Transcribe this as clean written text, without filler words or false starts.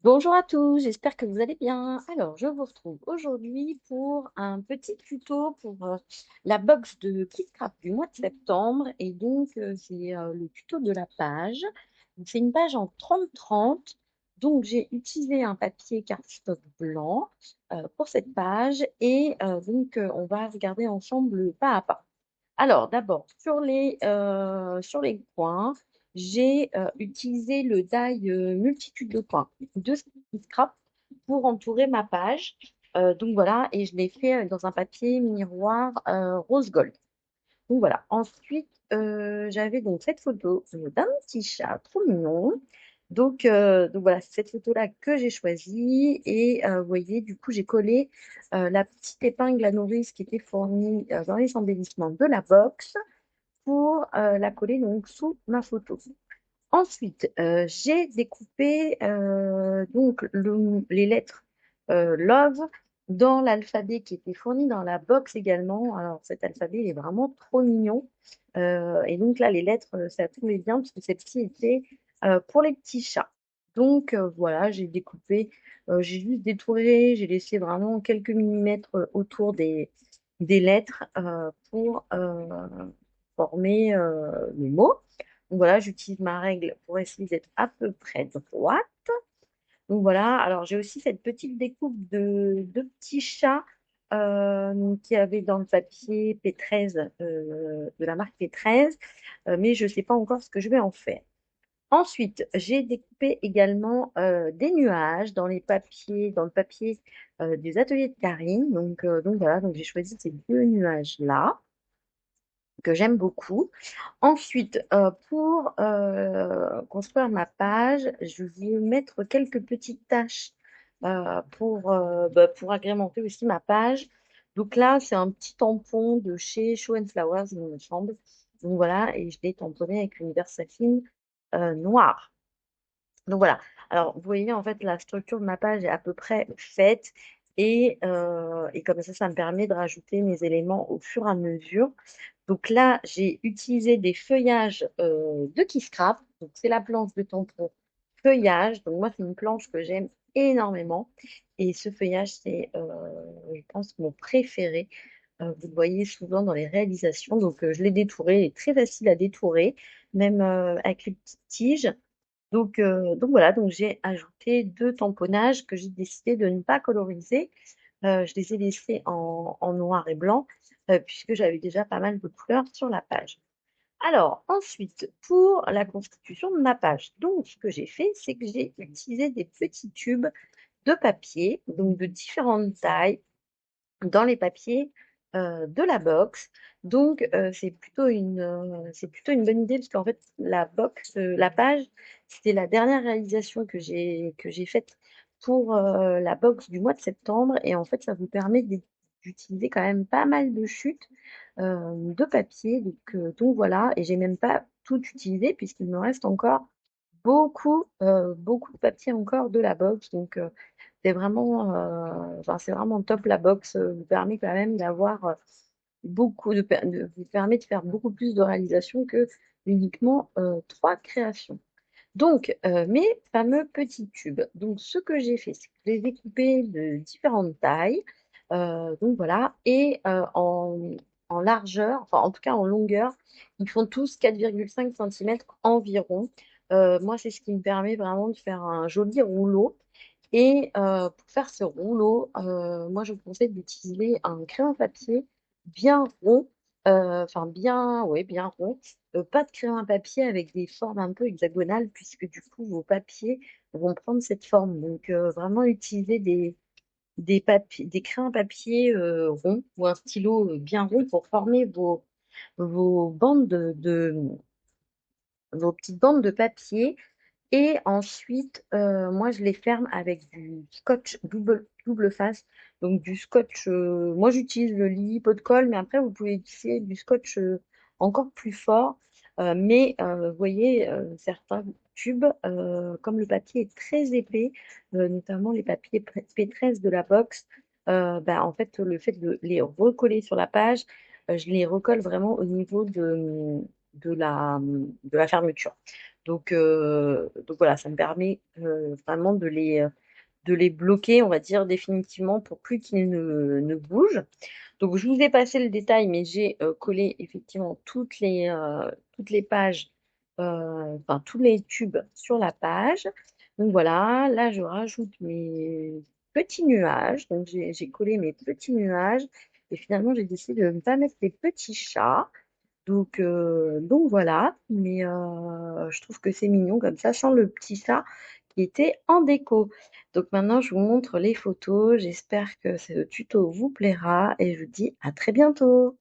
Bonjour à tous, j'espère que vous allez bien. Alors, je vous retrouve aujourd'hui pour un petit tuto pour la box de KitKraft du mois de septembre. Et donc, c'est le tuto de la page. Donc, c'est une page en 30-30. Donc, j'ai utilisé un papier cardstock blanc pour cette page. Et donc, on va regarder ensemble pas à pas. Alors, d'abord, sur les coins, j'ai utilisé le die multitude de coins de scrap pour entourer ma page. Donc voilà, et je l'ai fait dans un papier miroir rose gold. Donc voilà. Ensuite, j'avais donc cette photo d'un petit chat trop mignon. Donc voilà, c'est cette photo-là que j'ai choisie. Et vous voyez, du coup, j'ai collé la petite épingle à nourrice qui était fournie dans les embellissements de la box pour la coller donc sous ma photo. Ensuite, j'ai découpé donc les lettres Love dans l'alphabet qui était fourni dans la box également. Alors cet alphabet il est vraiment trop mignon. Et donc là, les lettres, ça tombait bien parce que celle-ci était pour les petits chats. Donc voilà, j'ai découpé, j'ai juste détouré, j'ai laissé vraiment quelques millimètres autour des lettres pour former les mots. Donc voilà, j'utilise ma règle pour essayer d'être à peu près droite. Donc voilà, alors j'ai aussi cette petite découpe de petits chats donc, qui avait dans le papier P13 de la marque P13, mais je ne sais pas encore ce que je vais en faire. Ensuite, j'ai découpé également des nuages dans le papier des ateliers de Karine. Donc voilà, donc j'ai choisi ces deux nuages-là que j'aime beaucoup. Ensuite, pour construire ma page, je vais mettre quelques petites tâches pour agrémenter aussi ma page. Donc là, c'est un petit tampon de chez Show and Flowers, il me semble. Donc voilà, et je l'ai tamponné avec une Versafine noire. Donc voilà. Alors, vous voyez, en fait, la structure de ma page est à peu près faite. Et comme ça me permet de rajouter mes éléments au fur et à mesure. Donc là, j'ai utilisé des feuillages de Kisscraft. Donc c'est la planche de tampon feuillage. Donc moi, c'est une planche que j'aime énormément. Et ce feuillage, c'est, je pense, mon préféré. Vous le voyez souvent dans les réalisations. Donc je l'ai détouré. Il est très facile à détourer, même avec les petites tiges. Donc voilà, donc j'ai ajouté deux tamponnages que j'ai décidé de ne pas coloriser. Je les ai laissés en noir et blanc puisque j'avais déjà pas mal de couleurs sur la page. Alors ensuite, pour la constitution de ma page, donc ce que j'ai fait, c'est que j'ai utilisé des petits tubes de papier, donc de différentes tailles, dans les papiers de la box. Donc, c'est plutôt une bonne idée parce qu'en fait, la box, la page, c'était la dernière réalisation que j'ai faite pour la box du mois de septembre. Et en fait, ça vous permet d'utiliser quand même pas mal de chutes de papier. Donc voilà, et j'ai même pas tout utilisé puisqu'il me reste encore beaucoup de papier encore de la box. Donc, c'est vraiment top. La box vous permet quand même d'avoir vous permet de faire beaucoup plus de réalisations que uniquement trois créations. Donc, mes fameux petits tubes. Donc, ce que j'ai fait, c'est que je les ai coupés de différentes tailles. Donc voilà, et en largeur, enfin en tout cas en longueur, ils font tous 4,5 cm environ. Moi, c'est ce qui me permet vraiment de faire un joli rouleau. Et pour faire ce rouleau, moi je vous conseille d'utiliser un crayon papier bien rond, enfin bien, ouais, bien rond, pas de crayon à papier avec des formes un peu hexagonales, puisque du coup vos papiers vont prendre cette forme. Donc vraiment utiliser des crayons à papier ronds ou un stylo bien rond pour former vos vos petites bandes de papier. Et ensuite, moi, je les ferme avec du scotch double face. Donc, du scotch, moi, j'utilise le Lily Pot de Colle, mais après, vous pouvez utiliser du scotch encore plus fort. Mais vous voyez, certains tubes, comme le papier est très épais, notamment les papiers P13 de la box, en fait, le fait de les recoller sur la page, je les recolle vraiment au niveau de la fermeture. Donc voilà, ça me permet vraiment de les bloquer, on va dire, définitivement pour plus qu'ils ne bougent. Donc, je vous ai passé le détail, mais j'ai collé effectivement toutes les pages, enfin tous les tubes sur la page. Donc voilà, là je rajoute mes petits nuages. Donc j'ai collé mes petits nuages et finalement j'ai décidé de ne pas mettre les petits chats. Donc voilà, mais je trouve que c'est mignon comme ça, sans le petit chat qui était en déco. Donc maintenant, je vous montre les photos. J'espère que ce tuto vous plaira et je vous dis à très bientôt.